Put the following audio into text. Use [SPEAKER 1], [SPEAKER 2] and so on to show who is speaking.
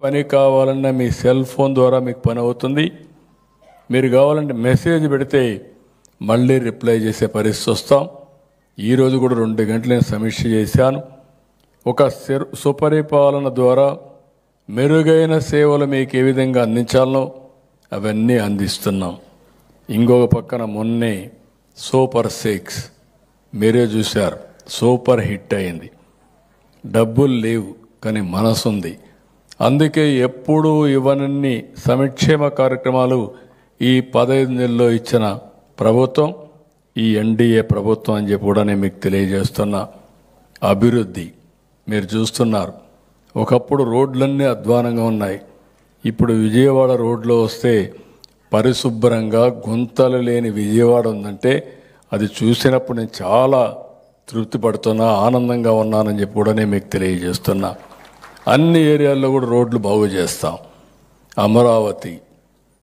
[SPEAKER 1] పని కావాలన్నా మీ cell phone ద్వారా మీకు పని అవుతుంది. మీరు కావాలంటే మెసేజ్ పెడితే మళ్ళీ రిప్లై చేసే పరిస్థితి వస్తాం. ఈరోజు కూడా 2 గంటలు నేను సమీక్ష చేశాను. ఒక సుపరిపాలన ద్వారా మెరుగైన సేవలు మీకు ఏ విధంగా అందించాలనో అవన్నీ అందిస్తున్నాం. ఇంకొక పక్కన మొన్నే సూపర్ 6 మీరే చూశారు, సూపర్ హిట్ అయింది. డబ్బులు లేవు కానీ మనసు ఉంది. అందుకే ఎప్పుడూ ఇవన్నీ సంక్షేమ కార్యక్రమాలు ఈ 15 నెలల్లో ఇచ్చిన ప్రభుత్వం ఈ ఎన్డీఏ ప్రభుత్వం అని చెప్పి కూడా నేను మీకు తెలియజేస్తున్నా. అభివృద్ధి మీరు చూస్తున్నారు. ఒకప్పుడు రోడ్లన్నీ అధ్వానంగా ఉన్నాయి. ఇప్పుడు విజయవాడ రోడ్లో వస్తే పరిశుభ్రంగా గుంతలు లేని విజయవాడ ఉందంటే అది చూసినప్పుడు నేను చాలా తృప్తి పడుతున్నా, ఆనందంగా ఉన్నానని చెప్పి కూడా నేను మీకు తెలియజేస్తున్నా. అన్ని ఏరియాల్లో కూడా రోడ్లు బాగు చేస్తాం. అమరావతి